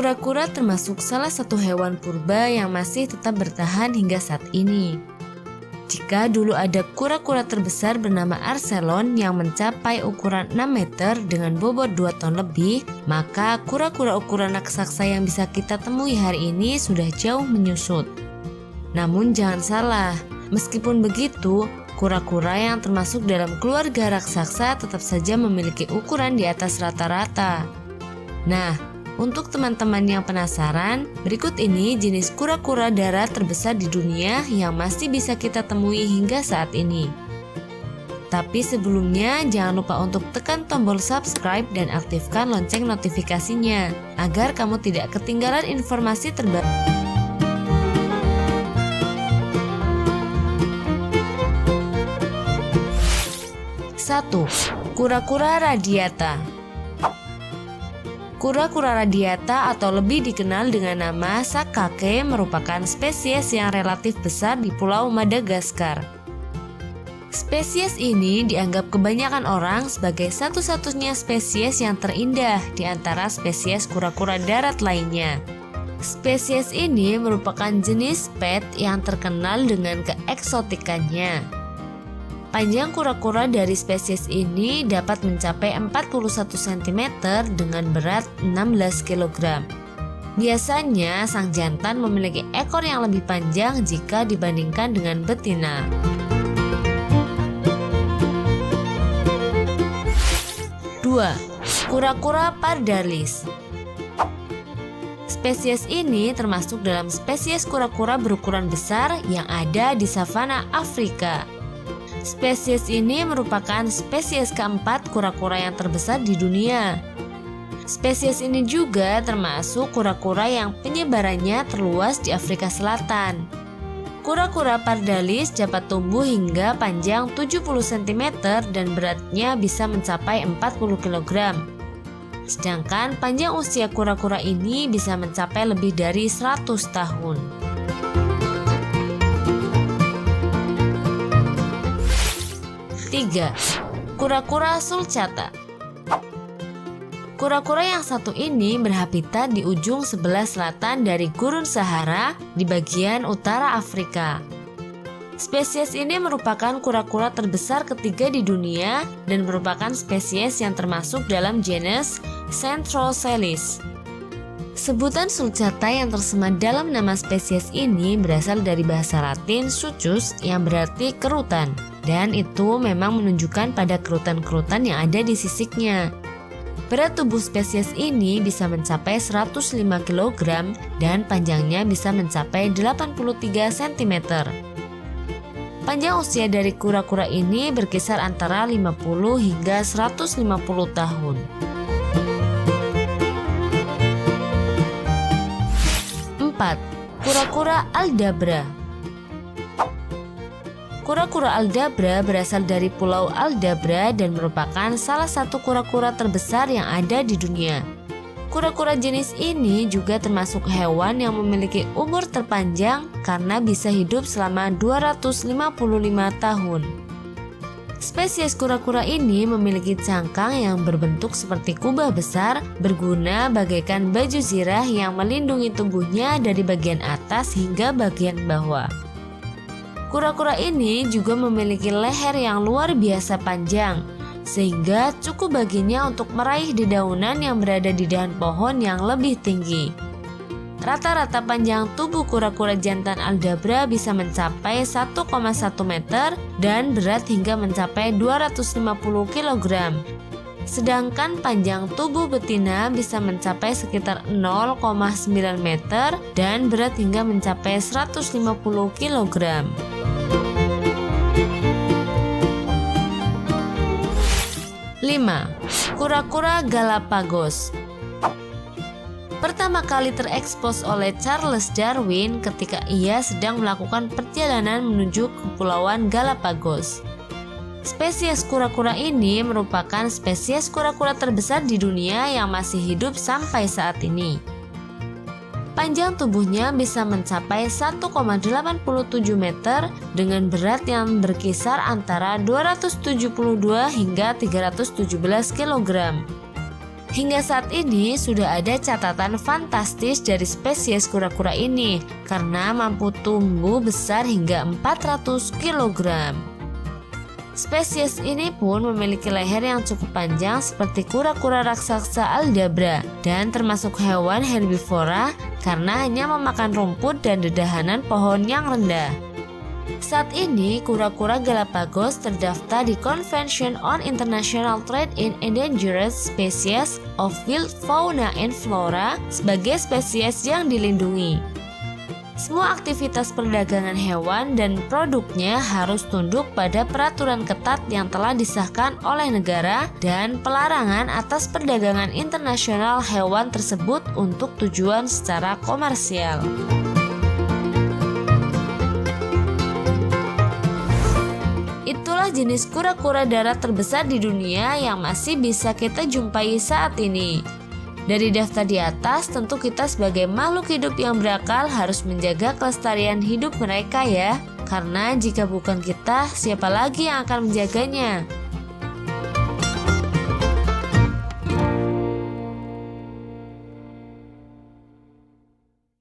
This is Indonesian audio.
Kura-kura termasuk salah satu hewan purba yang masih tetap bertahan hingga saat ini. Jika dulu ada kura-kura terbesar bernama Archelon yang mencapai ukuran 6 meter dengan bobot 2 ton lebih, maka kura-kura ukuran raksasa yang bisa kita temui hari ini sudah jauh menyusut. Namun jangan salah, meskipun begitu, kura-kura yang termasuk dalam keluarga raksasa tetap saja memiliki ukuran di atas rata-rata. Nah, untuk teman-teman yang penasaran, berikut ini jenis kura-kura darat terbesar di dunia yang masih bisa kita temui hingga saat ini. Tapi sebelumnya jangan lupa untuk tekan tombol subscribe dan aktifkan lonceng notifikasinya agar kamu tidak ketinggalan informasi terbaru. 1. Kura-kura radiata. Kura-kura radiata atau lebih dikenal dengan nama sakake merupakan spesies yang relatif besar di Pulau Madagaskar. Spesies ini dianggap kebanyakan orang sebagai satu-satunya spesies yang terindah di antara spesies kura-kura darat lainnya. Spesies ini merupakan jenis pet yang terkenal dengan keeksotikannya. Panjang kura-kura dari spesies ini dapat mencapai 41 cm dengan berat 16 kg. Biasanya sang jantan memiliki ekor yang lebih panjang jika dibandingkan dengan betina. Dua, kura-kura pardalis. Spesies ini termasuk dalam spesies kura-kura berukuran besar yang ada di savana Afrika. Spesies ini merupakan spesies keempat kura-kura yang terbesar di dunia. Spesies ini juga termasuk kura-kura yang penyebarannya terluas di Afrika Selatan. Kura-kura pardalis dapat tumbuh hingga panjang 70 cm dan beratnya bisa mencapai 40 kg. Sedangkan panjang usia kura-kura ini bisa mencapai lebih dari 100 tahun. 3. Kura-kura sulcata. Kura-kura yang satu ini berhabitat di ujung sebelah selatan dari Gurun Sahara di bagian utara Afrika. Spesies ini merupakan kura-kura terbesar ketiga di dunia dan merupakan spesies yang termasuk dalam genus Centrocelis. Sebutan sulcata yang tersemat dalam nama spesies ini berasal dari bahasa Latin succus yang berarti kerutan. Dan itu memang menunjukkan pada kerutan-kerutan yang ada di sisiknya. Berat tubuh spesies ini bisa mencapai 105 kg dan panjangnya bisa mencapai 83 cm. Panjang usia dari kura-kura ini berkisar antara 50 hingga 150 tahun. 4. Kura-kura aldabra. Kura-kura aldabra berasal dari Pulau Aldabra dan merupakan salah satu kura-kura terbesar yang ada di dunia. Kura-kura jenis ini juga termasuk hewan yang memiliki umur terpanjang karena bisa hidup selama 255 tahun. Spesies kura-kura ini memiliki cangkang yang berbentuk seperti kubah besar, berguna bagaikan baju zirah yang melindungi tubuhnya dari bagian atas hingga bagian bawah. Kura-kura ini juga memiliki leher yang luar biasa panjang, sehingga cukup baginya untuk meraih dedaunan yang berada di dahan pohon yang lebih tinggi. Rata-rata panjang tubuh kura-kura jantan aldabra bisa mencapai 1,1 meter dan berat hingga mencapai 250 kg. Sedangkan panjang tubuh betina bisa mencapai sekitar 0,9 meter dan berat hingga mencapai 150 kg. 5. Kura-kura Galapagos. Pertama kali terekspos oleh Charles Darwin ketika ia sedang melakukan perjalanan menuju Kepulauan Galapagos. Spesies kura-kura ini merupakan spesies kura-kura terbesar di dunia yang masih hidup sampai saat ini. Panjang tubuhnya bisa mencapai 1,87 meter dengan berat yang berkisar antara 272 hingga 317 kg. Hingga saat ini sudah ada catatan fantastis dari spesies kura-kura ini karena mampu tumbuh besar hingga 400 kg. Spesies ini pun memiliki leher yang cukup panjang seperti kura-kura raksasa Aldabra dan termasuk hewan herbivora karena hanya memakan rumput dan dedahanan pohon yang rendah. Saat ini, kura-kura Galapagos terdaftar di Convention on International Trade in Endangered Species of Wild Fauna and Flora sebagai spesies yang dilindungi. Semua aktivitas perdagangan hewan dan produknya harus tunduk pada peraturan ketat yang telah disahkan oleh negara dan pelarangan atas perdagangan internasional hewan tersebut untuk tujuan secara komersial. Itulah jenis kura-kura darat terbesar di dunia yang masih bisa kita jumpai saat ini. Dari daftar di atas, tentu kita sebagai makhluk hidup yang berakal harus menjaga kelestarian hidup mereka ya. Karena jika bukan kita, siapa lagi yang akan menjaganya?